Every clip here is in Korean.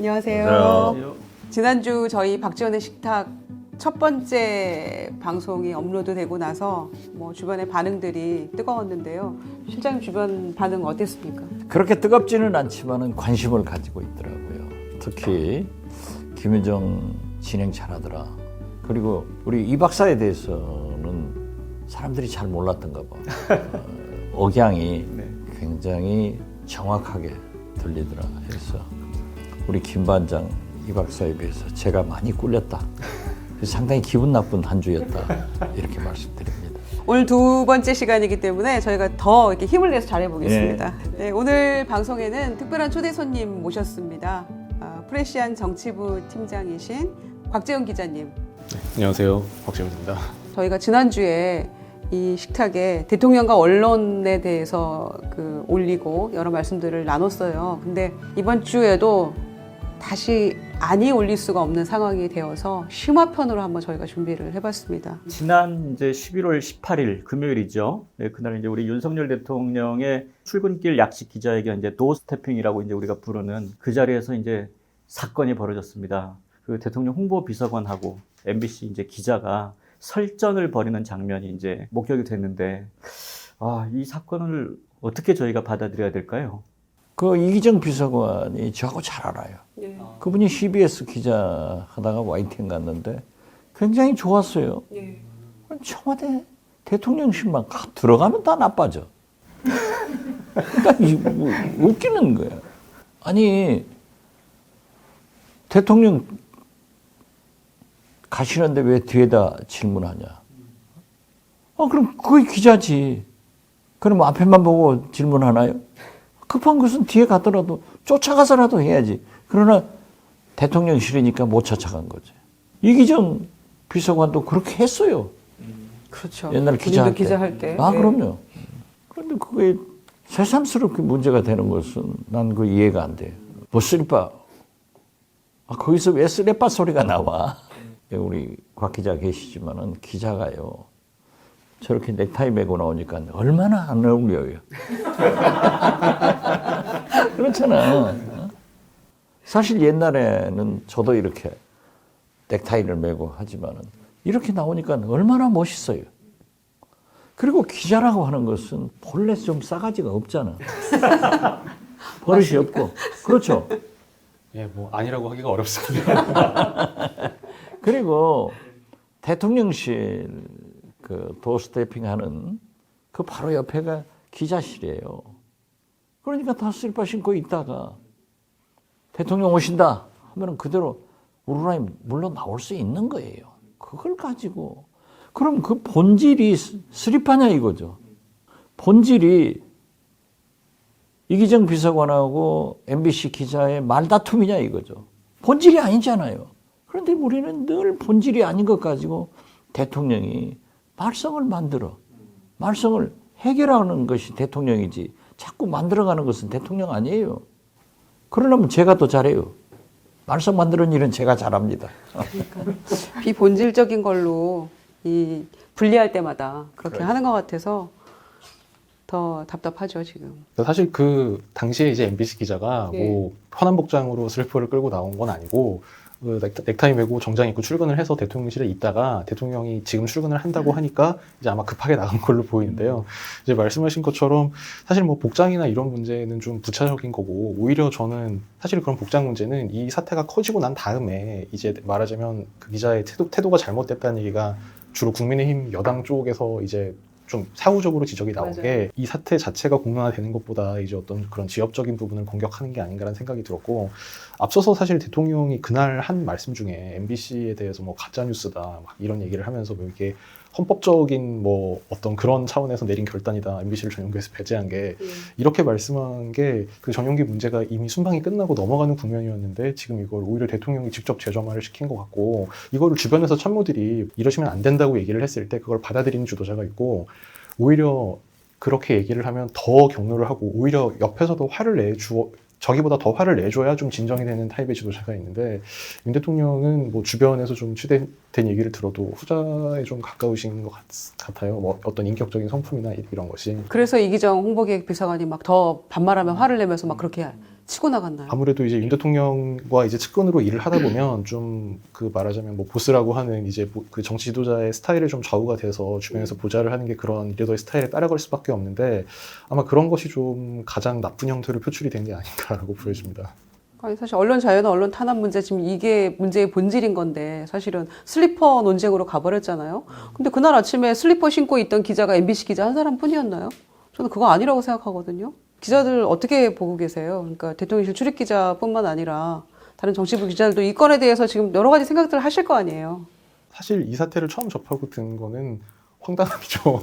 안녕하세요. 안녕하세요. 지난주 저희 박지원의 식탁 첫 번째 방송이 업로드되고 나서 주변의 반응들이 뜨거웠는데요. 실장님 주변 반응 어땠습니까? 그렇게 뜨겁지는 않지만은 관심을 가지고 있더라고요. 특히 김유정 진행 잘하더라. 그리고 우리 이 박사에 대해서는 사람들이 잘 몰랐던가 봐. 억양이 굉장히 정확하게 들리더라 해서 우리 김 반장 이 박사에 비해서 제가 많이 꿀렸다. 상당히 기분 나쁜 한 주였다. 이렇게 말씀드립니다. 오늘 두 번째 시간이기 때문에 저희가 더 이렇게 힘을 내서 잘해보겠습니다. 네, 오늘 방송에는 특별한 초대 손님 모셨습니다. 프레시안 정치부 팀장이신 곽재훈 기자님. 네, 안녕하세요. 곽재훈입니다. 저희가 지난주에 이 식탁에 대통령과 언론에 대해서 올리고 여러 말씀들을 나눴어요. 근데 이번 주에도 다시 아니 올릴 수가 없는 상황이 되어서 심화편으로 한번 저희가 준비를 해봤습니다. 지난 이제 11월 18일 금요일이죠. 네, 그날 이제 우리 윤석열 대통령의 출근길 약식 기자회견, 이제 도어스태핑이라고 이제 우리가 부르는 그 자리에서 이제 사건이 벌어졌습니다. 그 대통령 홍보 비서관하고 MBC 이제 기자가 설전을 벌이는 장면이 이제 목격이 됐는데, 이 사건을 어떻게 저희가 받아들여야 될까요? 그 이기정 비서관이 저하고 잘 알아요. 예. 그분이 CBS 기자 하다가 YTN 갔는데 굉장히 좋았어요. 예. 청와대 대통령실만 들어가면 다 나빠져. 그러니까 웃기는 거야. 아니 대통령 가시는데 왜 뒤에다 질문하냐. 그럼 그게 기자지. 그럼 앞에만 보고 질문하나요? 급한 것은 뒤에 가더라도 쫓아가서라도 해야지. 그러나 대통령실이니까 못 쫓아간 거지. 이기정 비서관도 그렇게 했어요. 그렇죠. 옛날 기자할 때. 기자할 때. 네. 그럼요. 그런데 그게 새삼스럽게 문제가 되는 것은 난 그 이해가 안 돼요. 쓰리빠. 거기서 왜 쓰레빠 소리가 나와? 우리 곽 기자 계시지만은 기자가요. 저렇게 넥타이 메고 나오니까 얼마나 안 어울려요. 그렇잖아. 사실 옛날에는 저도 이렇게 넥타이를 메고 하지만은 이렇게 나오니까 얼마나 멋있어요. 그리고 기자라고 하는 것은 본래 좀 싸가지가 없잖아. 버릇이 없고. 그렇죠. 예, 아니라고 하기가 어렵습니다. 그리고 대통령실 도어스태핑 하는 그 바로 옆에가 기자실이에요. 그러니까 다 슬리퍼 신고 있다가 대통령 오신다 하면 그대로 우르라이 물론 나올 수 있는 거예요. 그걸 가지고 그럼 그 본질이 슬리퍼냐 이거죠. 본질이 이기정 비서관하고 MBC 기자의 말다툼이냐 이거죠. 본질이 아니잖아요. 그런데 우리는 늘 본질이 아닌 것 가지고 대통령이 말썽을 만들어. 말썽을 해결하는 것이 대통령이지 자꾸 만들어가는 것은 대통령 아니에요. 그러려면 제가 더 잘해요. 말썽 만드는 일은 제가 잘합니다. 그러니까 비본질적인 걸로 분리할 때마다 그렇게 그래요. 하는 것 같아서 더 답답하죠 지금. 사실 그 당시에 이제 MBC 기자가 편한 복장으로 슬리퍼를 끌고 나온 건 아니고 넥타이 메고 정장 입고 출근을 해서 대통령실에 있다가 대통령이 지금 출근을 한다고 하니까 이제 아마 급하게 나간 걸로 보이는데요. 이제 말씀하신 것처럼 사실 복장이나 이런 문제는 좀 부차적인 거고 오히려 저는 사실 그런 복장 문제는 이 사태가 커지고 난 다음에 이제 말하자면 그 기자의 태도가 잘못됐다는 얘기가 주로 국민의힘 여당 쪽에서 이제 좀 사후적으로 지적이 나오게 맞아요. 이 사태 자체가 공론화되는 것보다 이제 어떤 그런 지역적인 부분을 공격하는 게 아닌가라는 생각이 들었고 앞서서 사실 대통령이 그날 한 말씀 중에 MBC에 대해서 가짜 뉴스다 막 이런 얘기를 하면서 이게 헌법적인 어떤 그런 차원에서 내린 결단이다 MBC를 전용기에서 배제한 게 이렇게 말씀한 게 그 전용기 문제가 이미 순방이 끝나고 넘어가는 국면이었는데 지금 이걸 오히려 대통령이 직접 재점화를 시킨 것 같고 이거를 주변에서 참모들이 이러시면 안 된다고 얘기를 했을 때 그걸 받아들이는 주도자가 있고 오히려 그렇게 얘기를 하면 더 격노를 하고 오히려 옆에서도 저기보다 더 화를 내줘야 좀 진정이 되는 타입의 지도자가 있는데 윤 대통령은 주변에서 좀 취재된 얘기를 들어도 후자에 좀 가까우신 것 같아요. 어떤 인격적인 성품이나 이런 것이. 그래서 이기정 홍보기획 비서관이 더 반말하면 화를 내면서 그렇게 치고 나갔나요? 아무래도 이제 윤 대통령과 이제 측근으로 일을 하다 보면 좀 그 말하자면 뭐 보스라고 하는 이제 그 정치 지도자의 스타일에 좀 좌우가 돼서 주변에서 보좌를 하는 게 그런 리더의 스타일에 따라갈 수밖에 없는데 아마 그런 것이 좀 가장 나쁜 형태로 표출이 된 게 아닌가라고 보여집니다. 아니, 사실 언론 자유나 언론 탄압 문제 지금 이게 문제의 본질인 건데 사실은 슬리퍼 논쟁으로 가버렸잖아요. 근데 그날 아침에 슬리퍼 신고 있던 기자가 MBC 기자 한 사람뿐이었나요? 저는 그거 아니라고 생각하거든요. 기자들 어떻게 보고 계세요? 그러니까 대통령실 출입 기자뿐만 아니라 다른 정치부 기자들도 이 건에 대해서 지금 여러 가지 생각들을 하실 거 아니에요. 사실 이 사태를 처음 접하고 든 거는 황당함이죠.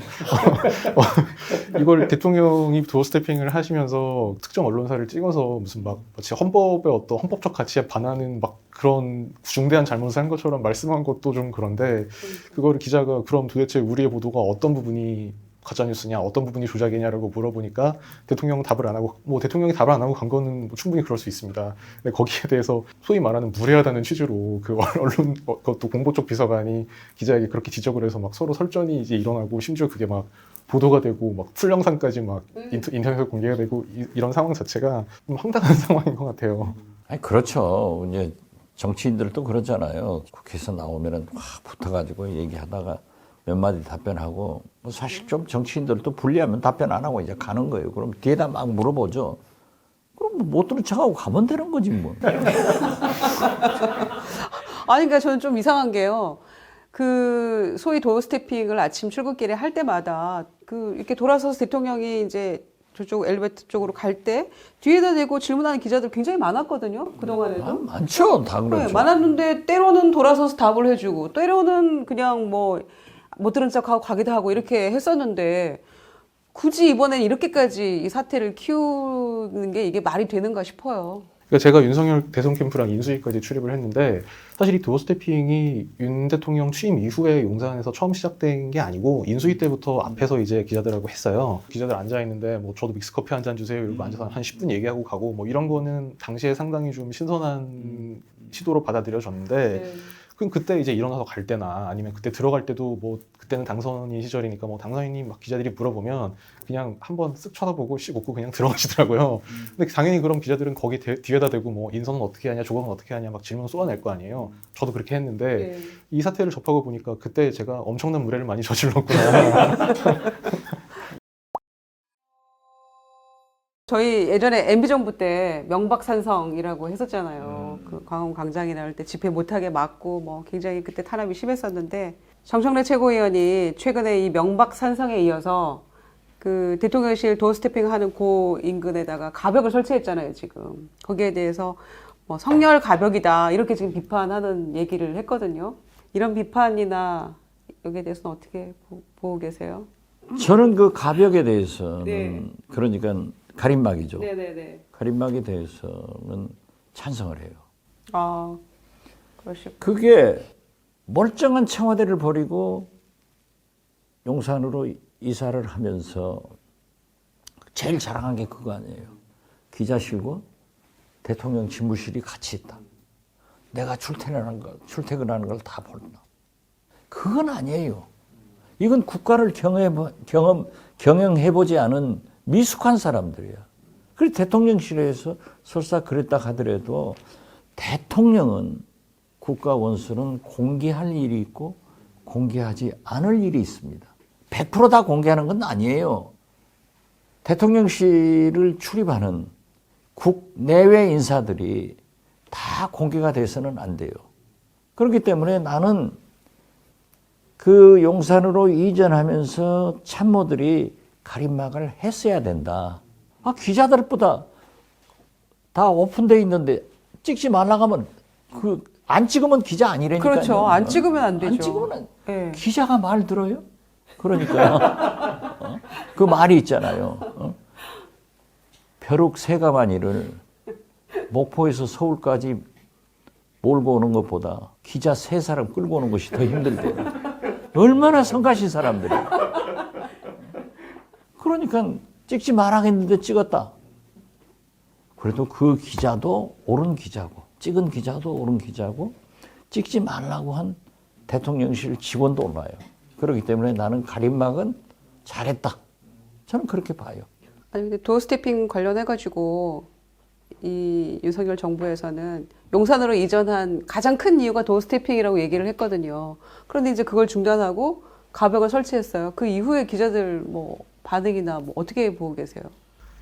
이걸 대통령이 도어 스태핑을 하시면서 특정 언론사를 찍어서 무슨 막 마치 헌법의 어떤 헌법적 가치에 반하는 막 그런 중대한 잘못을 한 것처럼 말씀한 것도 좀 그런데 그거를 기자가 그럼 도대체 우리의 보도가 어떤 부분이 가짜뉴스냐, 어떤 부분이 조작이냐라고 물어보니까 대통령은 답을 안 하고, 뭐 대통령이 답을 안 하고 간 거는 뭐 충분히 그럴 수 있습니다. 근데 거기에 대해서 소위 말하는 무례하다는 취지로 그 언론, 그것도 공보 쪽 비서관이 기자에게 그렇게 지적을 해서 막 서로 설전이 이제 일어나고 심지어 그게 막 보도가 되고 막 풀영상까지 막 인터넷에 공개가 되고 이런 상황 자체가 좀 황당한 상황인 것 같아요. 아니, 그렇죠. 이제 정치인들도 그러잖아요. 국회에서 나오면은 와, 붙어가지고 얘기하다가 몇 마디 답변하고, 뭐 사실 좀 정치인들도 불리하면 답변 안 하고 이제 가는 거예요. 그럼 뒤에다 막 물어보죠. 그럼 못 들은 척하고 가면 되는 거지 뭐. 아니, 그러니까 저는 좀 이상한 게요. 그 소위 도어 스태핑을 아침 출근길에 할 때마다 그 이렇게 돌아서서 대통령이 이제 저쪽 엘리베이터 쪽으로 갈 때 뒤에다 대고 질문하는 기자들 굉장히 많았거든요. 그동안에도. 많죠. 다 그렇죠. 네, 많았는데 때로는 돌아서서 답을 해주고 때로는 그냥 뭐 못 들은 척하고 가기도 하고 이렇게 했었는데 굳이 이번엔 이렇게까지 이 사태를 키우는 게 이게 말이 되는가 싶어요. 그러니까 제가 윤석열 대선 캠프랑 인수위까지 출입을 했는데 사실 이 도어 스태핑이 윤 대통령 취임 이후에 용산에서 처음 시작된 게 아니고 인수위 때부터 앞에서 이제 기자들하고 했어요. 기자들 앉아 있는데 뭐 저도 믹스커피 한 잔 주세요 이러고 앉아서 한 10분 얘기하고 가고 뭐 이런 거는 당시에 상당히 좀 신선한 시도로 받아들여졌는데 네. 그럼 그때 이제 일어나서 갈 때나 아니면 그때 들어갈 때도 뭐 그때는 당선인 시절이니까 뭐 당선인이 막 기자들이 물어보면 그냥 한번 쓱 쳐다보고 씩 웃고 그냥 들어가시더라고요. 근데 당연히 그럼 기자들은 거기 뒤에다 대고 뭐 인선은 어떻게 하냐, 조각은 어떻게 하냐 막 질문 쏟아낼 거 아니에요. 저도 그렇게 했는데 네. 이 사태를 접하고 보니까 그때 제가 엄청난 무례를 많이 저질렀구나. 저희 예전에 MB정부 때 명박산성이라고 했었잖아요. 그 광화문 광장이 나올 때 집회 못하게 막고 뭐 굉장히 그때 탄압이 심했었는데 정청래 최고위원이 최근에 이 명박산성에 이어서 그 대통령실 도어 스태핑 하는 고 인근에다가 가벽을 설치했잖아요, 지금. 거기에 대해서 뭐 성렬 가벽이다 이렇게 지금 비판하는 얘기를 했거든요. 이런 비판이나 여기에 대해서는 어떻게 보고 계세요? 저는 그 가벽에 대해서는 네. 그러니까 가림막이죠. 네네네. 가림막에 대해서는 찬성을 해요. 아, 그러시고. 그게 멀쩡한 청와대를 버리고 용산으로 이사를 하면서 제일 자랑한 게 그거 아니에요. 기자실과 대통령 집무실이 같이 있다. 내가 출퇴근하는 걸 다 본다. 그건 아니에요. 이건 국가를 경영해보지 않은 미숙한 사람들이야. 그리고 대통령실에서 설사 그랬다 하더라도 대통령은 국가 원수는 공개할 일이 있고 공개하지 않을 일이 있습니다. 100% 다 공개하는 건 아니에요. 대통령실을 출입하는 국내외 인사들이 다 공개가 돼서는 안 돼요. 그렇기 때문에 나는 그 용산으로 이전하면서 참모들이 가림막을 했어야 된다. 아, 기자들보다 다 오픈되어 있는데 찍지 말라고 하면 안 찍으면 기자 아니라니까요. 그렇죠. 안 찍으면 안 되죠. 안 찍으면 네. 기자가 말 들어요? 그러니까 그 말이 있잖아요. 벼룩 세가마니를 목포에서 서울까지 몰고 오는 것보다 기자 3사람 끌고 오는 것이 더 힘들대요. 얼마나 성가신 사람들이야. 그러니까 찍지 말아야겠는데 찍었다. 그래도 그 기자도 옳은 기자고 찍은 기자도 옳은 기자고 찍지 말라고 한 대통령실 직원도 옳아요. 그렇기 때문에 나는 가림막은 잘했다. 저는 그렇게 봐요. 아니 근데 도어 스태핑 관련해가지고 이 윤석열 정부에서는 용산으로 이전한 가장 큰 이유가 도어스태핑이라고 얘기를 했거든요. 그런데 이제 그걸 중단하고 가벽을 설치했어요. 그 이후에 기자들 뭐 반응이나 뭐 어떻게 보고 계세요?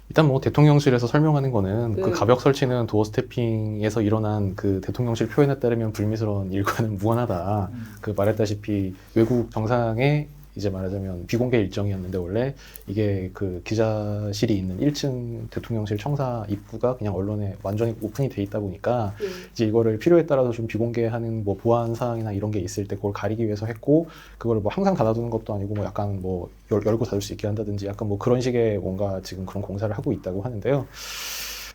일단 뭐 대통령실에서 설명하는 거는 네. 그 가벽 설치는 도어 스태핑에서 일어난 그 대통령실 표현에 따르면 불미스러운 일과는 무관하다. 그 말했다시피 외국 정상의 이제 말하자면 비공개 일정이었는데 원래 이게 그 기자실이 있는 1층 대통령실 청사 입구가 그냥 언론에 완전히 오픈이 돼 있다 보니까 이제 이거를 필요에 따라서 좀 비공개하는 뭐 보안 사항이나 이런 게 있을 때 그걸 가리기 위해서 했고 그걸 뭐 항상 닫아두는 것도 아니고 뭐 약간 뭐 열고 닫을 수 있게 한다든지 약간 뭐 그런 식의 뭔가 지금 그런 공사를 하고 있다고 하는데요.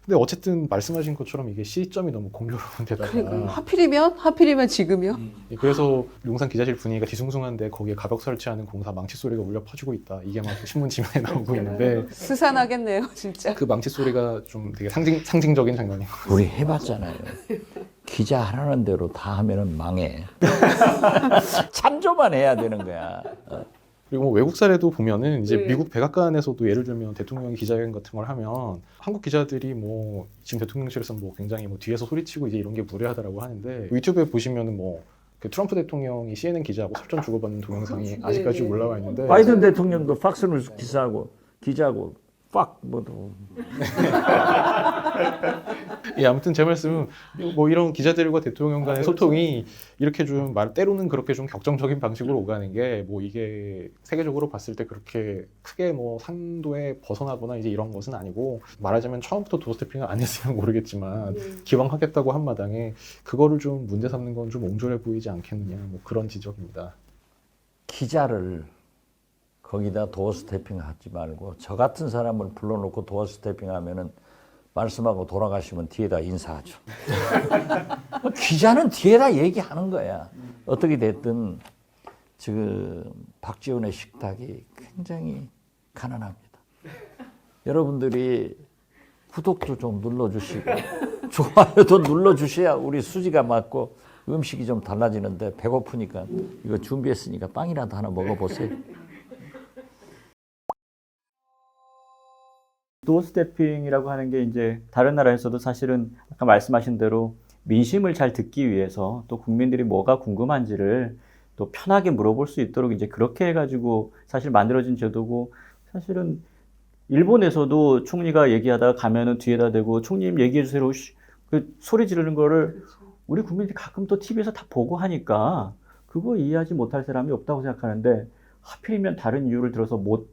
근데 어쨌든 말씀하신 것처럼 이게 시점이 너무 공교로운 데다가 그러니까 하필이면 지금이요? 그래서 용산 기자실 분위기가 뒤숭숭한데 거기에 가벽 설치하는 공사 망치 소리가 울려 퍼지고 있다. 이게 막 신문 지면에 나오고 있는데 스산하겠네요, 진짜. 그 망치 소리가 좀 되게 상징적인 장면인 것 같아요. 우리 해봤잖아요. 기자 하라는 대로 다 하면은 망해. 참조만 해야 되는 거야. 그리고 뭐 외국 사례도 보면은 이제 네. 미국 백악관에서도 예를 들면 대통령이 기자회견 같은 걸 하면 한국 기자들이 뭐 지금 대통령실에서 뭐 굉장히 뭐 뒤에서 소리치고 이제 이런 게 무례하다라고 하는데 유튜브에 보시면은 뭐 그 트럼프 대통령이 CNN 기자하고 설전 주고받는 동영상이 아직까지 네, 네. 올라와 있는데 바이든 대통령도 팍스뉴스 기자하고 팍 뭐도 예, 아무튼 제 말씀은 뭐 이런 기자들과 대통령 간의 소통이 이렇게 좀 때로는 그렇게 좀 격정적인 방식으로 오가는 게 뭐 이게 세계적으로 봤을 때 그렇게 크게 뭐 산도에 벗어나거나 이제 이런 것은 아니고 말하자면 처음부터 도어스태핑을 안 했으면 모르겠지만 기왕 하겠다고 한 마당에 그거를 좀 문제 삼는 건 좀 옹졸해 보이지 않겠느냐 뭐 그런 지적입니다. 기자를 거기다 도어 스태핑 하지 말고 저 같은 사람을 불러놓고 도어 스태핑 하면은 말씀하고 돌아가시면 뒤에다 인사하죠. 기자는 뒤에다 얘기하는 거야. 어떻게 됐든 지금 박지원의 식탁이 굉장히 가난합니다. 여러분들이 구독도 좀 눌러주시고 좋아요도 눌러주셔야 우리 수지가 맞고 음식이 좀 달라지는데 배고프니까 이거 준비했으니까 빵이라도 하나 먹어보세요. 도어스태핑이라고 하는 게 이제 다른 나라에서도 사실은 아까 말씀하신 대로 민심을 잘 듣기 위해서 또 국민들이 뭐가 궁금한지를 또 편하게 물어볼 수 있도록 이제 그렇게 해가지고 사실 만들어진 제도고 사실은 일본에서도 총리가 얘기하다가 가면은 뒤에다 대고 총리님 얘기해 주세요. 그 소리 지르는 거를 우리 국민들이 가끔 또 TV에서 다 보고 하니까 그거 이해하지 못할 사람이 없다고 생각하는데 하필이면 다른 이유를 들어서 못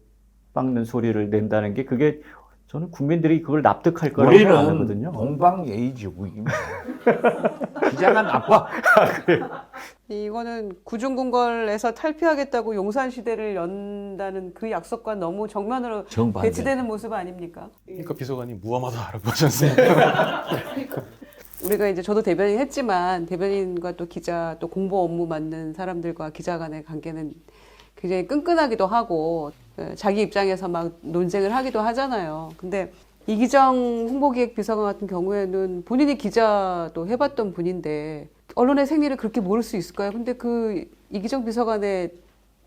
박는 소리를 낸다는 게 그게 저는 국민들이 그걸 납득할 거라고 우리는 생각하거든요. 동방예의지국입니다. 기자가 나빠. 이거는 구중궁궐에서 탈피하겠다고 용산시대를 연다는 그 약속과 너무 정면으로 정반대. 배치되는 모습 아닙니까? 그러니까 비서관이 무함하다라고 하셨으니까 우리가 이제 저도 대변인 했지만 대변인과 또 기자 또 공보 업무 맡는 사람들과 기자 간의 관계는 굉장히 끈끈하기도 하고 자기 입장에서 막 논쟁을 하기도 하잖아요. 근데 이기정 홍보기획 비서관 같은 경우에는 본인이 기자도 해봤던 분인데 언론의 생리를 그렇게 모를 수 있을까요? 근데 그 이기정 비서관의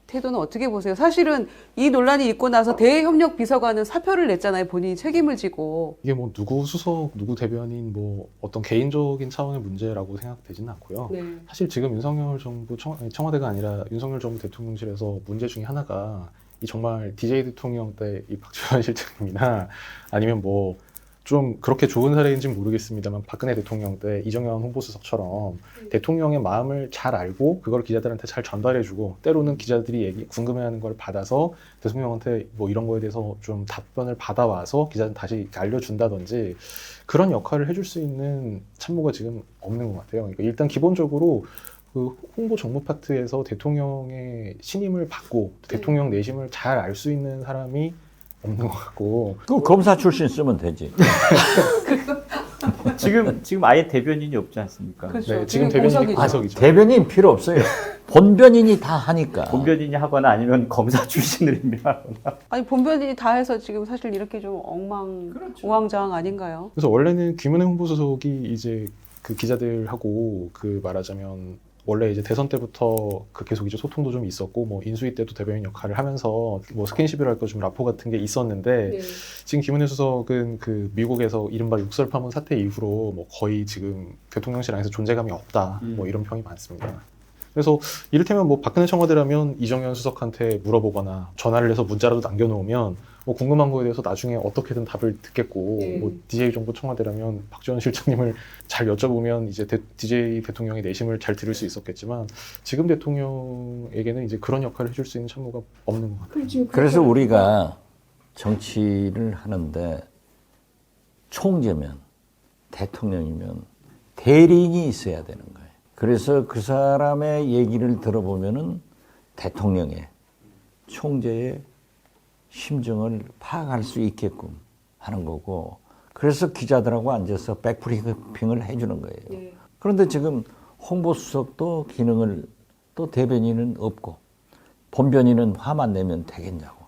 태도는 어떻게 보세요? 사실은 이 논란이 있고 나서 대협력 비서관은 사표를 냈잖아요. 본인이 책임을 지고. 이게 뭐 누구 수석, 누구 대변인 뭐 어떤 개인적인 차원의 문제라고 생각되지는 않고요. 네. 사실 지금 윤석열 정부 청와대가 아니라 윤석열 정부 대통령실에서 문제 중에 하나가 이 정말 DJ 대통령 때 이 박지원 실장님이나 아니면 뭐 좀 그렇게 좋은 사례인지는 모르겠습니다만 박근혜 대통령 때 이정현 홍보수석처럼 대통령의 마음을 잘 알고 그걸 기자들한테 잘 전달해주고 때로는 기자들이 궁금해하는 걸 받아서 대통령한테 뭐 이런 거에 대해서 좀 답변을 받아와서 기자들 다시 알려준다든지 그런 역할을 해줄 수 있는 참모가 지금 없는 것 같아요. 그러니까 일단 기본적으로 그 홍보 정무 파트에서 대통령의 신임을 받고 대통령 내심을 잘 알 수 있는 사람이 없는 것 같고. 그 검사 출신 쓰면 되지. 지금 아예 대변인이 없지 않습니까? 그렇죠. 네, 지금 대변인이 공석이죠. 대변인 필요 없어요. 본변인이 다 하니까. 본변인이 하거나 아니면 검사 출신을 임명하거나. 아니 본변인이 다 해서 지금 사실 이렇게 좀 우왕좌왕 아닌가요? 그래서 원래는 김은혜 홍보수석이 이제 그 기자들하고 그 말하자면 원래 이제 대선 때부터 그 계속 이제 소통도 좀 있었고 뭐 인수위 때도 대변인 역할을 하면서 뭐 스킨십이라 할까 좀 라포 같은 게 있었는데 지금 김은혜 수석은 그 미국에서 이른바 육설 파문 사태 이후로 뭐 거의 지금 대통령실 안에서 존재감이 없다 뭐 이런 평이 많습니다. 그래서 이를테면 뭐 박근혜 청와대라면 이정현 수석한테 물어보거나 전화를 해서 문자라도 남겨놓으면 뭐 궁금한 거에 대해서 나중에 어떻게든 답을 듣겠고 뭐 DJ 정부 청와대라면 박지원 실장님을 잘 여쭤보면 이제 DJ 대통령의 내심을 잘 들을 수 있었겠지만 지금 대통령에게는 이제 그런 역할을 해줄 수 있는 참모가 없는 것 같아요. 그래서 우리가 정치를 하는데 총재면 대통령이면 대리인이 있어야 되는 거예요. 그래서 그 사람의 얘기를 들어보면은 대통령의 총재의 심정을 파악할 수 있게끔 하는 거고, 그래서 기자들하고 앉아서 백브리핑을 해주는 거예요. 그런데 지금 홍보수석도 기능을, 또 대변인은 없고 본변인은 화만 내면 되겠냐고.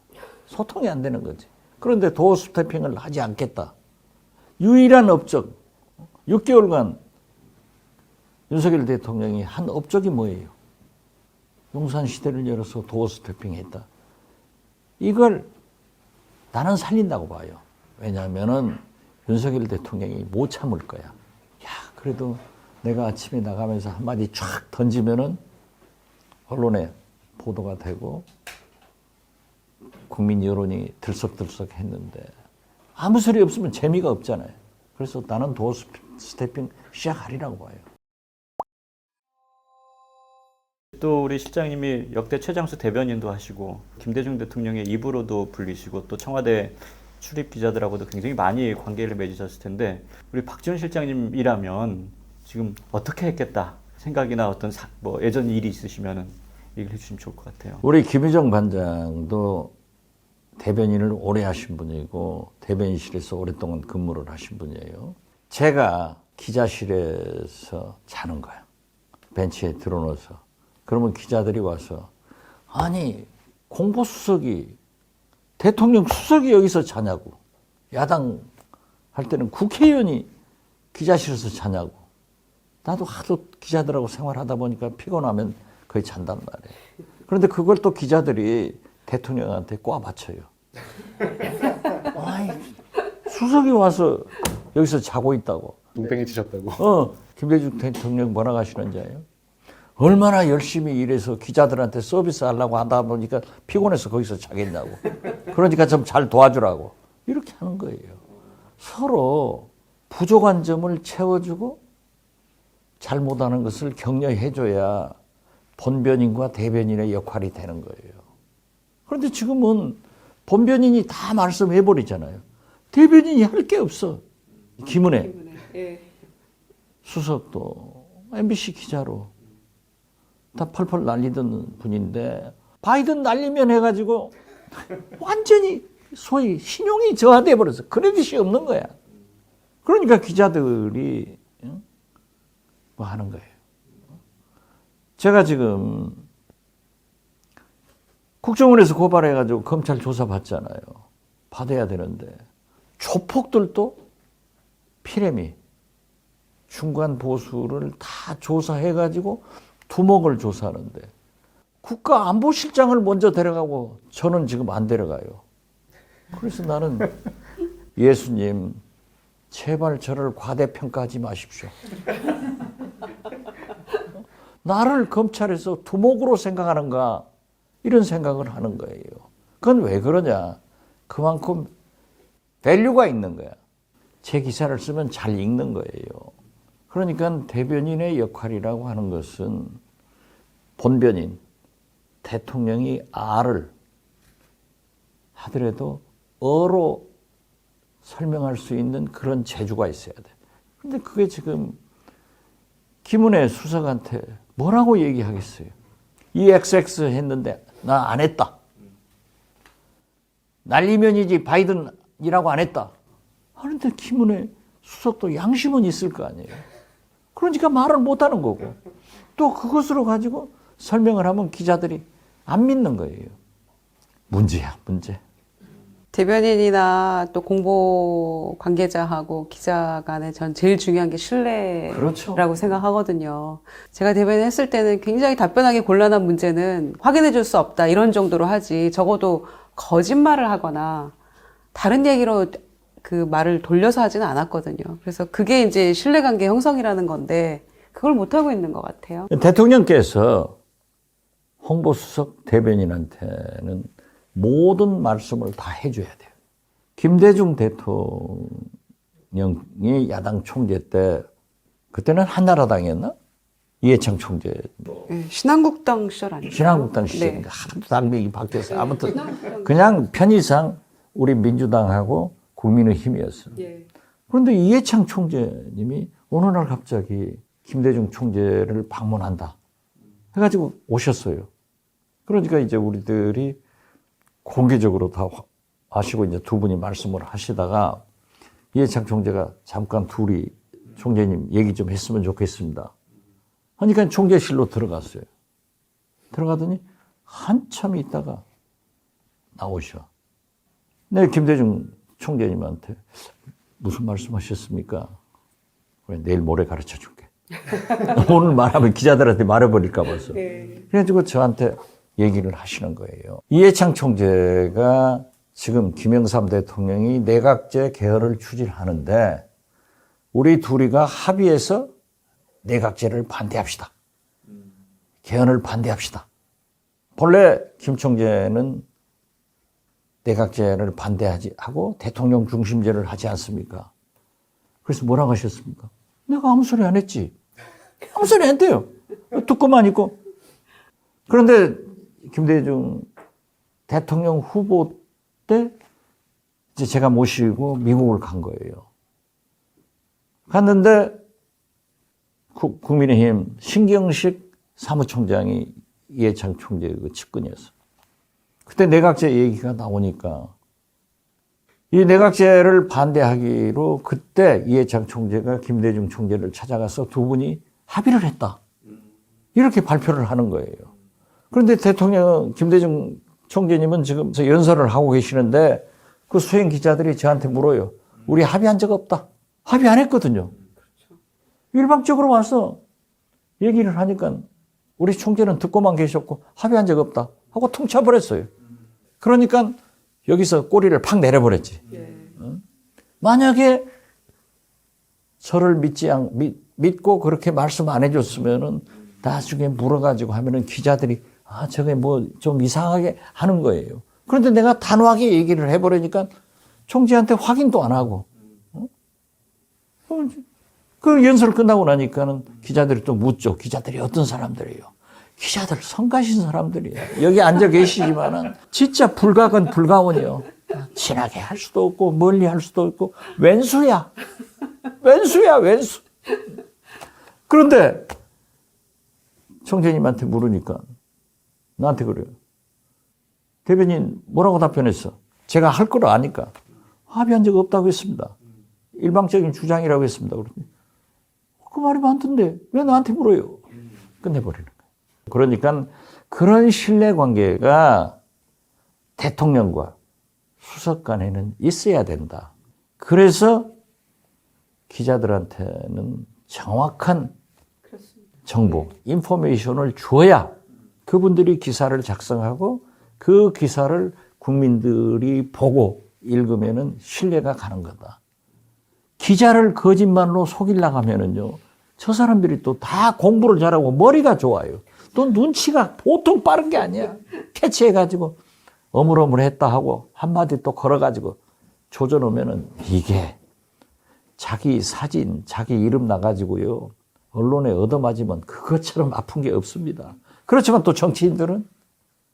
소통이 안 되는 거지. 그런데 도어 스태핑을 하지 않겠다. 유일한 업적, 6개월간 윤석열 대통령이 한 업적이 뭐예요? 용산시대를 열어서 도어 스태핑 했다. 이걸 나는 살린다고 봐요. 왜냐하면은 윤석열 대통령이 못 참을 거야. 야, 그래도 내가 아침에 나가면서 한마디 쫙 던지면은 언론에 보도가 되고 국민 여론이 들썩들썩 했는데 아무 소리 없으면 재미가 없잖아요. 그래서 나는 도어 스태핑 시작하리라고 봐요. 또 우리 실장님이 역대 최장수 대변인도 하시고 김대중 대통령의 입으로도 불리시고 또 청와대 출입 기자들하고도 굉장히 많이 관계를 맺으셨을 텐데 우리 박지원 실장님이라면 지금 어떻게 했겠다 생각이나 어떤 뭐 예전 일이 있으시면은 얘기를 해주시면 좋을 것 같아요. 우리 김유정 반장도 대변인을 오래 하신 분이고 대변인실에서 오랫동안 근무를 하신 분이에요. 제가 기자실에서 자는 거야. 벤치에 들어놓아서. 그러면 기자들이 와서 아니 공보수석이 대통령 수석이 여기서 자냐고. 야당 할 때는 국회의원이 기자실에서 자냐고. 나도 하도 기자들하고 생활하다 보니까 피곤하면 거의 잔단 말이에요. 그런데 그걸 또 기자들이 대통령한테 꼬아 맞춰요. 아이, 수석이 와서 여기서 자고 있다고. 눈뱅이 치셨다고. 김대중 대통령 뭐라고 하시는지 알아요? 얼마나 열심히 일해서 기자들한테 서비스 하려고 하다 보니까 피곤해서 거기서 자겠냐고. 그러니까 좀 잘 도와주라고. 이렇게 하는 거예요. 서로 부족한 점을 채워주고 잘못하는 것을 격려해줘야 본변인과 대변인의 역할이 되는 거예요. 그런데 지금은 본변인이 다 말씀해버리잖아요. 대변인이 할 게 없어. 김은혜 수석도 MBC 기자로 다 펄펄 날리던 분인데 바이든 날리면 해가지고 완전히 소위 신용이 저하돼 버려서 크레딧이 없는 거야. 그러니까 기자들이 뭐 하는 거예요. 제가 지금 국정원에서 고발해가지고 검찰 조사 받잖아요. 받아야 되는데 조폭들도 피레미 중간 보수를 다 조사해가지고 두목을 조사하는데 국가안보실장을 먼저 데려가고 저는 지금 안 데려가요. 그래서 나는 예수님 제발 저를 과대평가하지 마십시오. 나를 검찰에서 두목으로 생각하는가 이런 생각을 하는 거예요. 그건 왜 그러냐. 그만큼 밸류가 있는 거야. 제 기사를 쓰면 잘 읽는 거예요. 그러니까 대변인의 역할이라고 하는 것은 본변인, 대통령이 R을 하더라도 어로 설명할 수 있는 그런 재주가 있어야 돼. 근데 그게 지금 김은혜 수석한테 뭐라고 얘기하겠어요? 이 XX 했는데 나 안 했다. 날리면이지 바이든이라고 안 했다. 그런데 김은혜 수석도 양심은 있을 거 아니에요. 그러니까 말을 못하는 거고 또 그것으로 가지고 설명을 하면 기자들이 안 믿는 거예요. 문제야, 문제. 대변인이나 또 공보 관계자하고 기자 간에 전 제일 중요한 게 신뢰라고 그렇죠. 생각하거든요. 제가 대변인 했을 때는 굉장히 답변하기 곤란한 문제는 확인해 줄 수 없다 이런 정도로 하지 적어도 거짓말을 하거나 다른 얘기로 그 말을 돌려서 하지는 않았거든요. 그래서 그게 이제 신뢰관계 형성이라는 건데 그걸 못하고 있는 것 같아요. 대통령께서 홍보수석 대변인한테는 모든 말씀을 다 해줘야 돼요. 김대중 대통령이 야당 총재 때 그때는 한나라당이었나? 이해창 총재. 네, 신한국당 시절 아니에요? 신한국당 시절인데 네. 하도 당명이 바뀌었어요. 아무튼 그냥 편의상 우리 민주당하고 국민의힘이었어요. 예. 그런데 이해창 총재님이 어느 날 갑자기 김대중 총재를 방문한다 해가지고 오셨어요. 그러니까 이제 우리들이 공개적으로 다 아시고 이제 두 분이 말씀을 하시다가 이해창 총재가 잠깐 둘이 총재님 얘기 좀 했으면 좋겠습니다. 하니까 총재실로 들어갔어요. 들어가더니 한참 있다가 나오셔. 네, 김대중 총재님한테 무슨 말씀하셨습니까? 그래, 내일 모레 가르쳐 줄게. 오늘 말하면 기자들한테 말해버릴까 봐서. 그래가지고 저한테 얘기를 하시는 거예요. 이해창 총재가 지금 김영삼 대통령이 내각제 개헌을 추진하는데 우리 둘이가 합의해서 내각제를 반대합시다. 개헌을 반대합시다. 본래 김 총재는 내각제를 반대하지 하고 대통령 중심제를 하지 않습니까? 그래서 뭐라고 하셨습니까? 내가 아무 소리 안 했지. 아무 소리 안 했대요. 듣고만 있고. 그런데 김대중 대통령 후보 때 이제 제가 모시고 미국을 간 거예요. 갔는데 국민의힘 신경식 사무총장이 이해창 총재 그 측근이었어. 그때 내각제 얘기가 나오니까 이 내각제를 반대하기로 그때 이해창 총재가 김대중 총재를 찾아가서 두 분이 합의를 했다. 이렇게 발표를 하는 거예요. 그런데 대통령 김대중 총재님은 지금 연설을 하고 계시는데 그 수행 기자들이 저한테 물어요. 우리 합의한 적 없다. 합의 안 했거든요. 일방적으로 와서 얘기를 하니까 우리 총재는 듣고만 계셨고 합의한 적 없다 하고 통쳐버렸어요. 그러니까 여기서 꼬리를 팍 내려버렸지. 만약에 저를 믿고 그렇게 말씀 안 해줬으면은 나중에 물어가지고 하면은 기자들이 저게 뭐 좀 이상하게 하는 거예요. 그런데 내가 단호하게 얘기를 해버리니까 총재한테 확인도 안 하고. 그 연설 끝나고 나니까는 기자들이 또 묻죠. 기자들이 어떤 사람들이에요? 기자들 성가신 사람들이에요. 여기 앉아 계시지만은 진짜 불가건 불가원이요. 친하게 할 수도 없고 멀리 할 수도 없고 왼수야. 왼수야 왼수. 그런데 총재님한테 물으니까 나한테 그래요. 대변인 뭐라고 답변했어? 제가 할 걸 아니까 합의한 적 없다고 했습니다. 일방적인 주장이라고 했습니다. 그러더니 그 말이 많던데 왜 나한테 물어요? 끝내버리는 거예요. 그러니까 그런 신뢰관계가 대통령과 수석 간에는 있어야 된다. 그래서 기자들한테는 정확한 정보, 인포메이션을 줘야 그분들이 기사를 작성하고 그 기사를 국민들이 보고 읽으면은 신뢰가 가는 거다. 기자를 거짓말로 속이려고 하면은요, 저 사람들이 또 다 공부를 잘하고 머리가 좋아요. 또 눈치가 보통 빠른 게 아니야. 캐치해가지고 어물어물했다 하고 한마디 또 걸어가지고 조져놓으면은 이게 자기 사진, 자기 이름 나가지고요. 언론에 얻어맞으면 그것처럼 아픈 게 없습니다. 그렇지만 또 정치인들은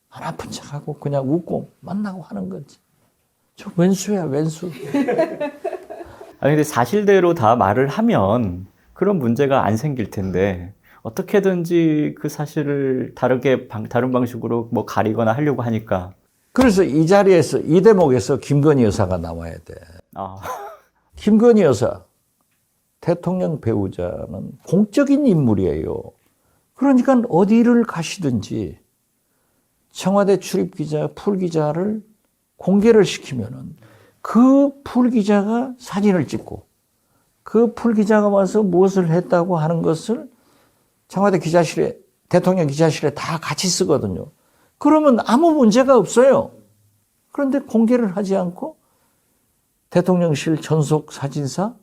안 아픈 척하고 그냥 웃고 만나고 하는 거지. 저 왼수야, 왼수. 아니, 근데 사실대로 다 말을 하면 그런 문제가 안 생길 텐데, 어떻게든지 그 사실을 다른 방식으로 뭐 가리거나 하려고 하니까. 그래서 이 자리에서, 이 대목에서 김건희 여사가 나와야 돼. 김건희 여사, 대통령 배우자는 공적인 인물이에요. 그러니까 어디를 가시든지 청와대 출입기자, 풀기자를 공개를 시키면은 그 풀 기자가 사진을 찍고 그 풀 기자가 와서 무엇을 했다고 하는 것을 청와대 기자실에, 대통령 기자실에 다 같이 쓰거든요. 그러면 아무 문제가 없어요. 그런데 공개를 하지 않고 대통령실 전속 사진사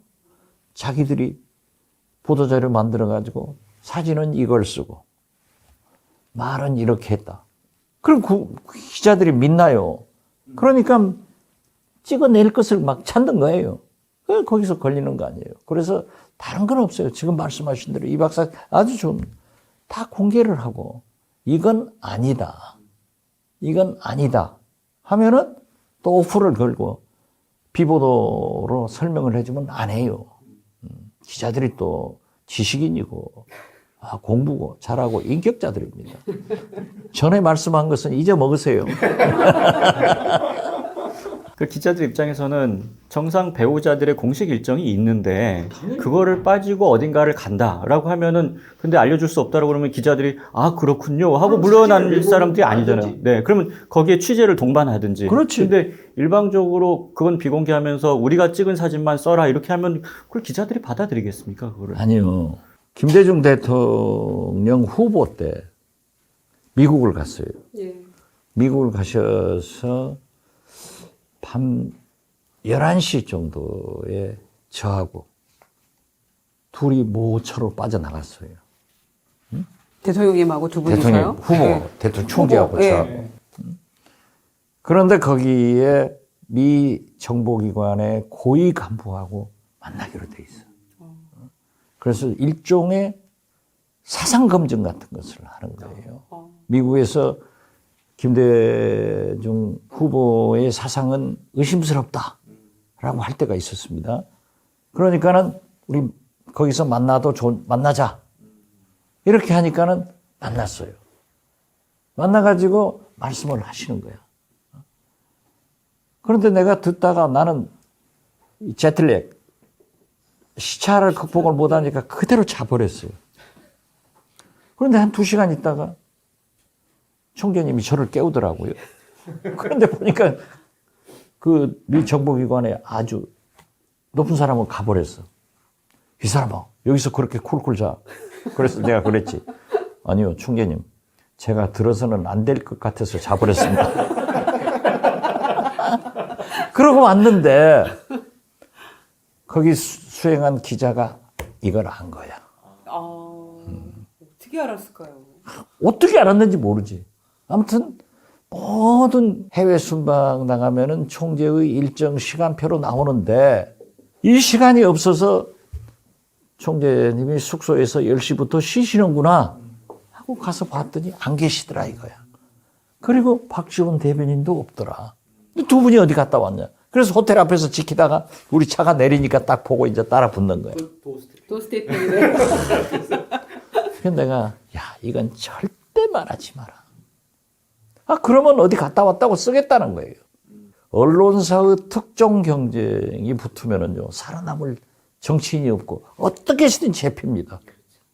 자기들이 보도자료 만들어가지고 사진은 이걸 쓰고 말은 이렇게 했다. 그럼 그 기자들이 믿나요? 그러니까 찍어낼 것을 막 찾는 거예요. 거기서 걸리는 거 아니에요. 그래서 다른 건 없어요. 지금 말씀하신 대로 이 박사 아주 좀 다 공개를 하고 이건 아니다. 이건 아니다. 하면은 또 오프를 걸고 비보도로 설명을 해주면 안 해요. 기자들이 또 지식인이고 공부고 잘하고 인격자들입니다. 전에 말씀한 것은 잊어먹으세요. 그 기자들 입장에서는 정상 배우자들의 공식 일정이 있는데 그거를 빠지고 어딘가를 간다라고 하면은 근데 알려줄 수 없다라고 그러면 기자들이 아 그렇군요 하고 물러난 사람들이 아니잖아요. 네, 그러면 거기에 취재를 동반하든지. 그렇지. 근데 일방적으로 그건 비공개하면서 우리가 찍은 사진만 써라 이렇게 하면 그걸 기자들이 받아들이겠습니까? 그거를. 아니요. 김대중 대통령 후보 때 미국을 갔어요. 예. 미국을 가셔서 밤 11시 정도에 저하고 둘이 모처로 빠져나갔어요. 대통령님하고 두 분이서요? 대통령 후보, 네. 대통령 총재하고 후보, 예. 저하고. 그런데 거기에 미 정보기관의 고위 간부하고 만나기로 돼 있어. 그래서 일종의 사상검증 같은 것을 하는 거예요. 미국에서 김대중 후보의 사상은 의심스럽다라고 할 때가 있었습니다. 그러니까는 우리 거기서 만나자. 이렇게 하니까는 만났어요. 만나가지고 말씀을 하시는 거야. 그런데 내가 듣다가 나는 제틀렉, 시차를 극복을 못하니까 그대로 자버렸어요. 그런데 한 2시간 있다가 총재님이 저를 깨우더라고요. 그런데 보니까 그 미 정보기관에 아주 높은 사람은 가버렸어. 이 사람아, 여기서 그렇게 쿨쿨 자. 그래서 내가 그랬지. 아니요, 총재님. 제가 들어서는 안 될 것 같아서 자버렸습니다. 그러고 왔는데 거기 수행한 기자가 이걸 안 거야. 어떻게 알았을까요? 어떻게 알았는지 모르지. 아무튼 모든 해외 순방 나가면은 총재의 일정 시간표로 나오는데 이 시간이 없어서 총재님이 숙소에서 10시부터 쉬시는구나 하고 가서 봤더니 안 계시더라 이거야. 그리고 박지원 대변인도 없더라. 두 분이 어디 갔다 왔냐. 그래서 호텔 앞에서 지키다가 우리 차가 내리니까 딱 보고 이제 따라 붙는 거야. 도스태핑이네. 그래서 내가 야 이건 절대 말하지 마라. 그러면 어디 갔다 왔다고 쓰겠다는 거예요. 언론사의 특정 경쟁이 붙으면은요 살아남을 정치인이 없고 어떻게 해서든 잡힙니다.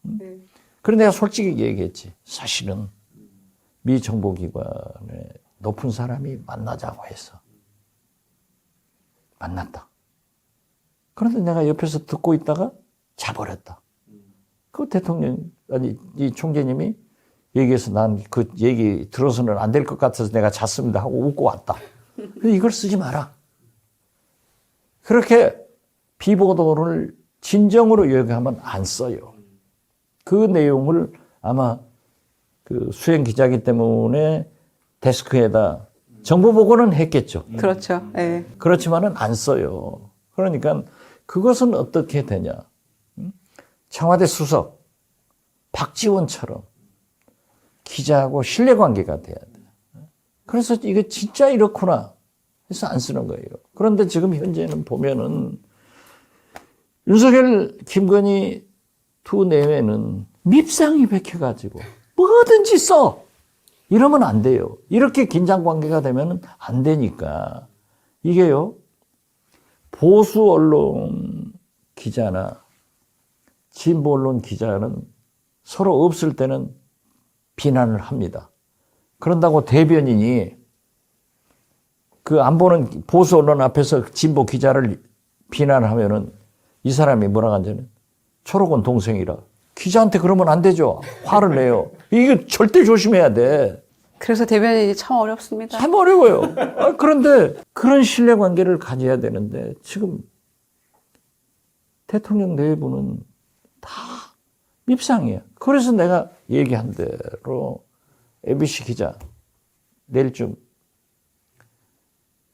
네. 그런데 내가 솔직히 얘기했지. 사실은 미 정보기관의 높은 사람이 만나자고 해서 만났다. 그런데 내가 옆에서 듣고 있다가 자버렸다. 그 이 총재님이 얘기해서 난 그 얘기 들어서는 안 될 것 같아서 내가 잤습니다 하고 웃고 왔다. 근데 이걸 쓰지 마라. 그렇게 비보도를 진정으로 요구하면 안 써요. 그 내용을 아마 그 수행 기자이기 때문에 데스크에다 정보 보고는 했겠죠. 그렇죠. 예. 그렇지만은 안 써요. 그러니까 그것은 어떻게 되냐. 청와대 수석, 박지원처럼 기자하고 신뢰관계가 돼야 돼요. 그래서 이게 진짜 이렇구나 해서 안 쓰는 거예요. 그런데 지금 현재는 보면은 윤석열, 김건희 두 내외는 밉상이 bek혀가지고 뭐든지 써. 이러면 안 돼요. 이렇게 긴장 관계가 되면 안 되니까. 이게요, 보수 언론 기자나 진보 언론 기자는 서로 없을 때는 비난을 합니다. 그런다고 대변인이 그 안 보는 보수 언론 앞에서 진보 기자를 비난하면은 이 사람이 뭐라고 하냐면 초록은 동생이라. 기자한테 그러면 안 되죠. 화를 내요. 이게 절대 조심해야 돼. 그래서 대변인이 참 어렵습니다. 참 어려워요. 그런데 그런 신뢰관계를 가져야 되는데 지금 대통령 내부는 다 밉상이에요. 그래서 내가 얘기한 대로 MBC 기자 내일쯤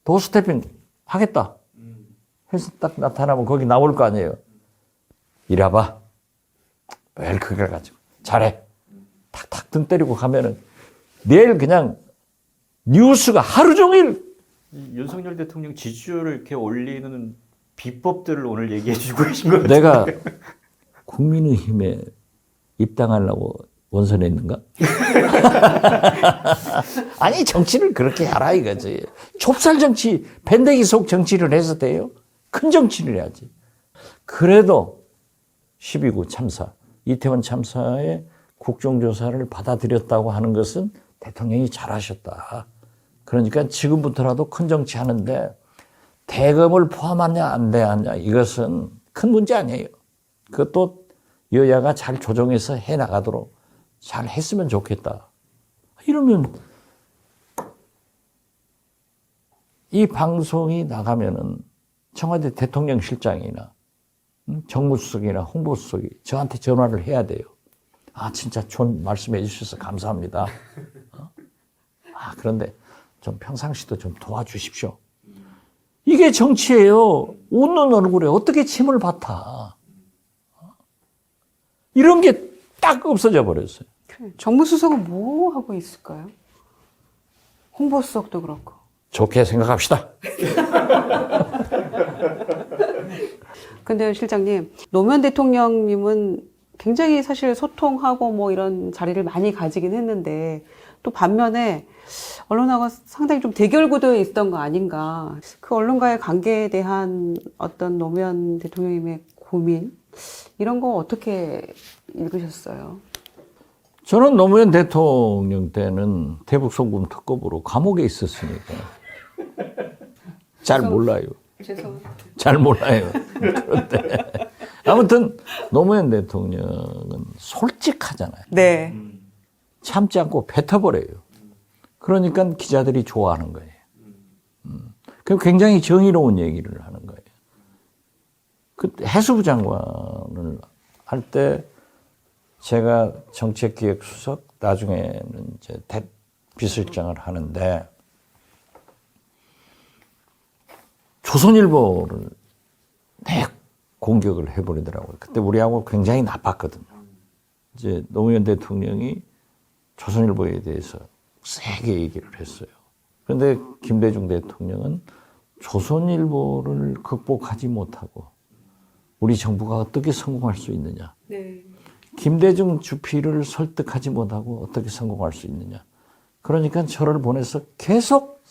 도스태핑 하겠다 해서 딱 나타나면 거기 나올 거 아니에요. 이래봐. 왜 그걸 가지고 잘해. 탁탁 등 때리고 가면은 내일 그냥 뉴스가 하루 종일 윤석열 대통령 지지율을 이렇게 올리는 비법들을 오늘 얘기해 주고 계신 거예요. 내가 국민의힘에 입당하려고 원서냈는가? 아니 정치를 그렇게 하라 이거지. 좁쌀 정치, 밴데기 속 정치를 해서 돼요? 큰 정치를 해야지. 그래도 12구 참사, 이태원 참사의 국정조사를 받아들였다고 하는 것은 대통령이 잘하셨다. 그러니까 지금부터라도 큰 정치 하는데 대검을 포함하냐 안 되냐 이것은 큰 문제 아니에요. 그것도 여야가 잘 조정해서 해나가도록 잘 했으면 좋겠다. 이러면 이 방송이 나가면은 청와대 대통령실장이나 정무수석이나 홍보수석이 저한테 전화를 해야 돼요. 아 진짜 좋은 말씀해 주셔서 감사합니다. 그런데 좀 평상시도 좀 도와주십시오. 이게 정치예요. 웃는 얼굴에 어떻게 침을 뱉어. 이런 게 딱 없어져 버렸어요. 정무수석은 뭐 하고 있을까요? 홍보수석도 그렇고. 좋게 생각합시다. 근데 실장님, 노무현 대통령님은 굉장히 사실 소통하고 뭐 이런 자리를 많이 가지긴 했는데 또 반면에 언론하고 상당히 좀 대결구도에 있었던 거 아닌가. 그 언론과의 관계에 대한 어떤 노무현 대통령님의 고민 이런 거 어떻게 읽으셨어요? 저는 노무현 대통령 때는 대북송금 특검으로 감옥에 있었으니까 잘 몰라요. 죄송합니다. 잘 몰라요. 그런데 아무튼 노무현 대통령은 솔직하잖아요. 네. 참지 않고 뱉어버려요. 그러니까 기자들이 좋아하는 거예요. 그리고 굉장히 정의로운 얘기를 하는 거예요. 그 해수부 장관을 할 때 제가 정책기획수석, 나중에는 이제 비서실장을 하는데 조선일보를 막 공격을 해버리더라고요. 그때 우리하고 굉장히 나빴거든요. 이제 노무현 대통령이 조선일보에 대해서 세게 얘기를 했어요. 그런데 김대중 대통령은 조선일보를 극복하지 못하고 우리 정부가 어떻게 성공할 수 있느냐. 네. 김대중 주필을 설득하지 못하고 어떻게 성공할 수 있느냐. 그러니까 저를 보내서 계속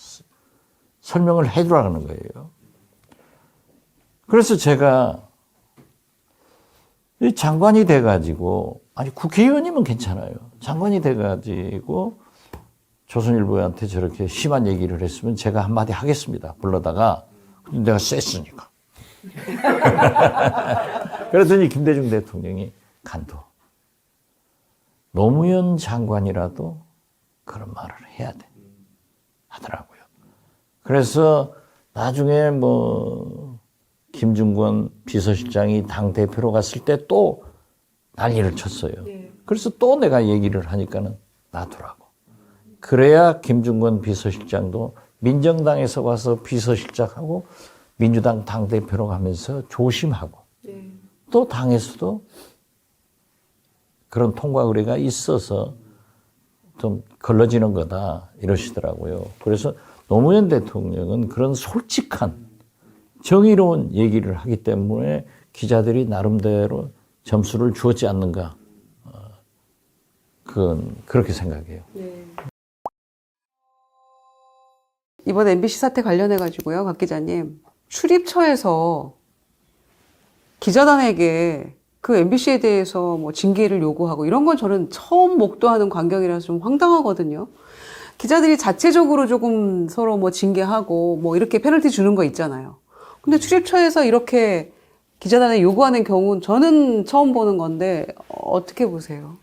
설명을 해주라는 거예요. 그래서 제가 장관이 돼가지고, 아니 국회의원이면 괜찮아요. 장관이 돼가지고 조선일보한테 저렇게 심한 얘기를 했으면 제가 한마디 하겠습니다. 불러다가. 근데 내가 셌으니까. 그랬더니 김대중 대통령이 간도. 노무현 장관이라도 그런 말을 해야 돼. 하더라고요. 그래서 나중에 김중권 비서실장이 당대표로 갔을 때 또 난리를 쳤어요. 그래서 또 내가 얘기를 하니까는 놔두라고. 그래야 김중권 비서실장도 민정당에서 와서 비서실장하고 민주당 당대표로 가면서 조심하고 또 당에서도 그런 통과 의뢰가 있어서 좀 걸러지는 거다 이러시더라고요. 그래서 노무현 대통령은 그런 솔직한 정의로운 얘기를 하기 때문에 기자들이 나름대로 점수를 주었지 않는가. 그건 그렇게 생각해요. 네. 이번 MBC 사태 관련해 가지고요, 박 기자님. 출입처에서 기자단에게 그 MBC에 대해서 뭐 징계를 요구하고 이런 건 저는 처음 목도하는 광경이라서 좀 황당하거든요. 기자들이 자체적으로 조금 서로 뭐 징계하고 뭐 이렇게 페널티 주는 거 있잖아요. 근데 출입처에서 이렇게 기자단에 요구하는 경우는 저는 처음 보는 건데 어떻게 보세요?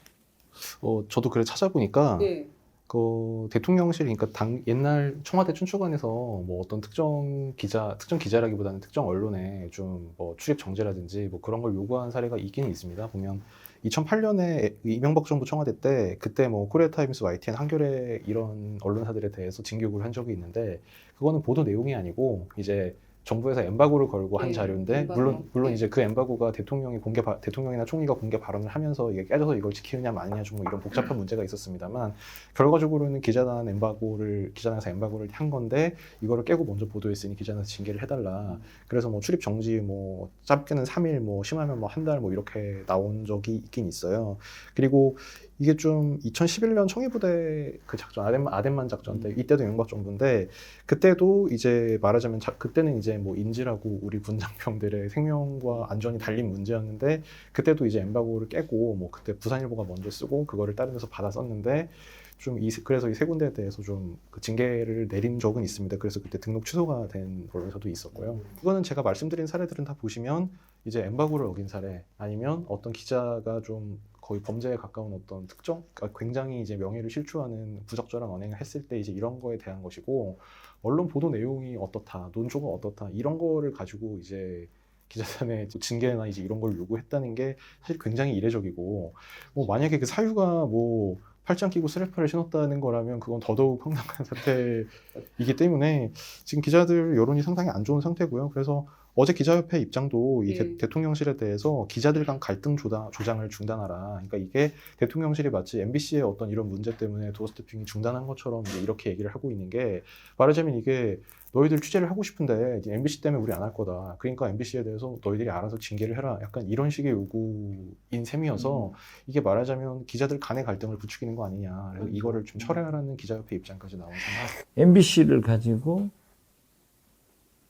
저도 그래 찾아보니까 네. 그 대통령실, 그러니까 옛날 청와대 춘추관에서 뭐 어떤 특정 기자라기보다는 특정 언론에 좀 뭐 출입 정지라든지 뭐 그런 걸 요구한 사례가 있기는 있습니다. 보면 2008년에 이명박 정부 청와대 때 그때 뭐 코리아타임스, YTN, 한겨레 이런 언론사들에 대해서 징계 요구를 한 적이 있는데 그거는 보도 내용이 아니고 이제 정부에서 엠바고를 걸고 한 네, 자료인데 엠바고. 물론 네. 이제 그 엠바고가 대통령이나 총리가 공개 발언을 하면서 이게 깨져서 이걸 지키느냐 마느냐 좀 뭐 이런 복잡한 문제가 있었습니다만 결과적으로는 기자단에서 엠바고를 한 건데 이거를 깨고 먼저 보도했으니 기자단에서 징계를 해달라. 그래서 뭐 출입 정지 뭐 짧게는 3일 뭐 심하면 뭐 한 달 뭐 이렇게 나온 적이 있긴 있어요. 그리고 이게 좀 2011년 청해부대 그 작전 아덴만 작전 때 이때도 이명박 정부인데 그때도 이제 말하자면 그때는 이제 뭐 인질하고 우리 군장병들의 생명과 안전이 달린 문제였는데 그때도 이제 엠바고를 깨고 뭐 그때 부산일보가 먼저 쓰고 그거를 다른 데서 받아 썼는데 좀 그래서 이 세 군데에 대해서 좀 그 징계를 내린 적은 있습니다. 그래서 그때 등록 취소가 된 언론사도 있었고요. 이거는 제가 말씀드린 사례들은 다 보시면 이제 엠바고를 어긴 사례 아니면 어떤 기자가 좀 거의 범죄에 가까운 어떤 그러니까 굉장히 이제 명예를 실추하는 부적절한 언행을 했을 때 이제 이런 거에 대한 것이고 언론 보도 내용이 어떻다, 논조가 어떻다 이런 거를 가지고 이제 기자단의 징계나 이제 이런 걸 요구했다는 게 사실 굉장히 이례적이고 뭐 만약에 그 사유가 뭐 팔짱 끼고 스레퍼를 신었다는 거라면 그건 더더욱 황당한 사태이기 때문에 지금 기자들 여론이 상당히 안 좋은 상태고요. 그래서 어제 기자협회 입장도 이 네. 대통령실에 대해서 기자들 간 갈등 조장을 중단하라. 그러니까 이게 대통령실이 마치 MBC의 어떤 이런 문제 때문에 도어스태핑이 중단한 것처럼 이제 이렇게 얘기를 하고 있는 게 말하자면 이게 너희들 취재를 하고 싶은데 MBC 때문에 우리 안 할 거다. 그러니까 MBC에 대해서 너희들이 알아서 징계를 해라. 약간 이런 식의 요구인 셈이어서 이게 말하자면 기자들 간의 갈등을 부추기는 거 아니냐. 그래서 이거를 좀 철회하라는 기자협회 입장까지 나온 상황. MBC를 가지고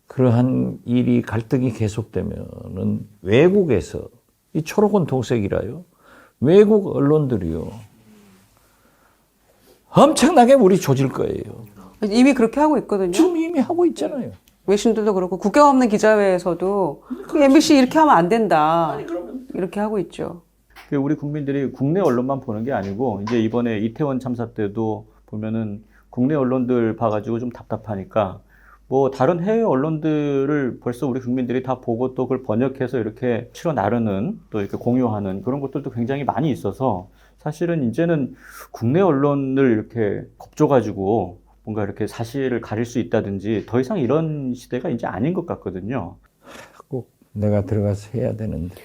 그러한 일이 갈등이 계속되면은 외국에서 이 초록은 도색이라요. 외국 언론들이요. 엄청나게 우리 조질 거예요. 이미 그렇게 하고 있거든요. 지금 이미 하고 있잖아요. 외신들도 그렇고 국경 없는 기자회에서도 그 MBC 이렇게 하면 안 된다. 이렇게 하고 있죠. 우리 국민들이 국내 언론만 보는 게 아니고 이제 이번에 이태원 참사 때도 보면은 국내 언론들 봐가지고 좀 답답하니까 뭐 다른 해외 언론들을 벌써 우리 국민들이 다 보고 또 그걸 번역해서 이렇게 치러 나르는 또 이렇게 공유하는 그런 것들도 굉장히 많이 있어서 사실은 이제는 국내 언론을 이렇게 겁줘가지고 뭔가 이렇게 사실을 가릴 수 있다든지 더 이상 이런 시대가 이제 아닌 것 같거든요. 꼭 내가 들어가서 해야 되는데.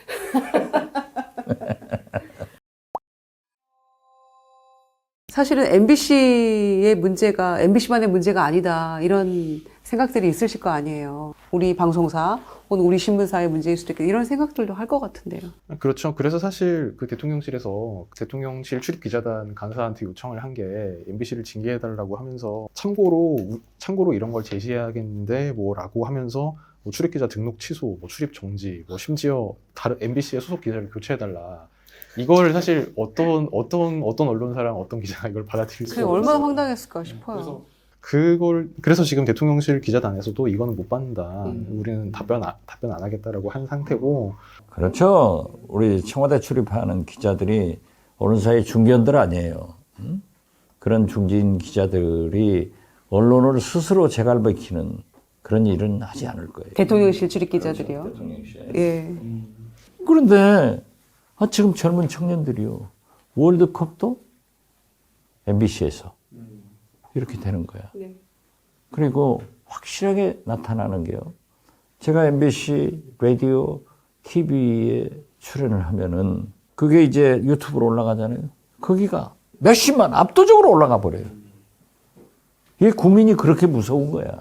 사실은 MBC의 문제가 MBC만의 문제가 아니다 이런 생각들이 있으실 거 아니에요. 우리 방송사 혹은 우리 신문사의 문제일 수도 있고 이런 생각들도 할 것 같은데요. 그렇죠. 그래서 사실 그 대통령실에서 대통령실 출입 기자단 간사한테 요청을 한 게 MBC를 징계해달라고 하면서 참고로 이런 걸 제시해야겠는데 뭐라고 하면서 뭐 출입 기자 등록 취소, 뭐 출입 정지, 뭐 심지어 다른 MBC의 소속 기자를 교체해달라. 이걸 사실 어떤 언론사랑 어떤 기자가 이걸 받아들일 그게 수 얼마나 없어요. 황당했을까 싶어요. 그래서 지금 대통령실 기자단에서도 이거는 못 받는다. 우리는 답변 안 하겠다라고 한 상태고. 그렇죠. 우리 청와대 출입하는 기자들이 언론사의 중견들 아니에요. 응? 그런 중진 기자들이 언론을 스스로 재갈배키는 그런 일은 하지 않을 거예요. 대통령실 출입 기자들이요. 대통령실. 예. 그런데 지금 젊은 청년들이요. 월드컵도 MBC에서 이렇게 되는 거야. 네. 그리고 확실하게 나타나는 게요. 제가 MBC 라디오, TV에 출연을 하면은 그게 이제 유튜브로 올라가잖아요. 거기가 몇십만 압도적으로 올라가 버려요. 이게 국민이 그렇게 무서운 거야.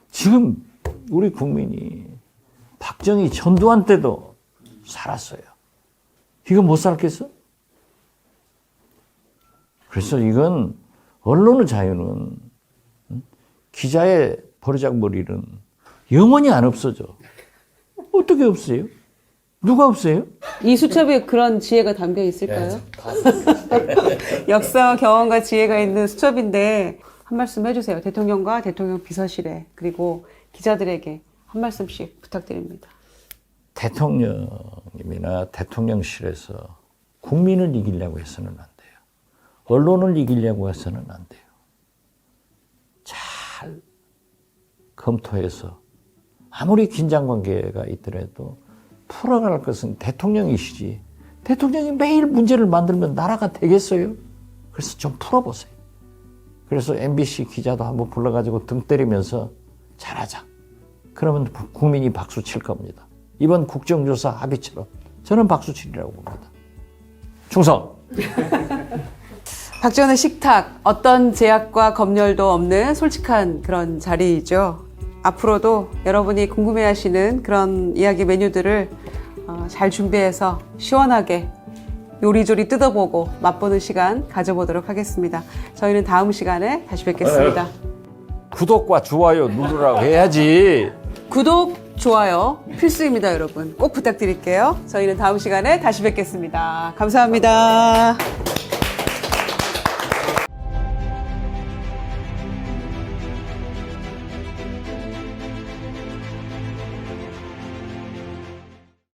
지금 우리 국민이 박정희 전두환 때도 살았어요. 이거 못 살겠어? 그래서 이건 언론의 자유는 기자의 버르장머리는 영원히 안 없어져. 어떻게 없어요? 누가 없어요? 이 수첩에 그런 지혜가 담겨 있을까요? 역사와 경험과 지혜가 있는 수첩인데 한 말씀 해주세요. 대통령과 대통령 비서실에 그리고 기자들에게 한 말씀씩 부탁드립니다. 대통령님이나 대통령실에서 국민을 이기려고 해서는 안 돼요. 언론을 이기려고 해서는 안 돼요. 잘 검토해서 아무리 긴장관계가 있더라도 풀어갈 것은 대통령이시지. 대통령이 매일 문제를 만들면 나라가 되겠어요? 그래서 좀 풀어보세요. 그래서 MBC 기자도 한번 불러가지고 등 때리면서 잘하자. 그러면 국민이 박수 칠 겁니다. 이번 국정조사 합의처럼 저는 박수 치리라고 봅니다. 충성! 박지원의 식탁, 어떤 제약과 검열도 없는 솔직한 그런 자리이죠. 앞으로도 여러분이 궁금해하시는 그런 이야기 메뉴들을 잘 준비해서 시원하게 요리조리 뜯어보고 맛보는 시간 가져보도록 하겠습니다. 저희는 다음 시간에 다시 뵙겠습니다. 구독과 좋아요 누르라고 해야지. 구독, 좋아요 필수입니다, 여러분. 꼭 부탁드릴게요. 저희는 다음 시간에 다시 뵙겠습니다. 감사합니다.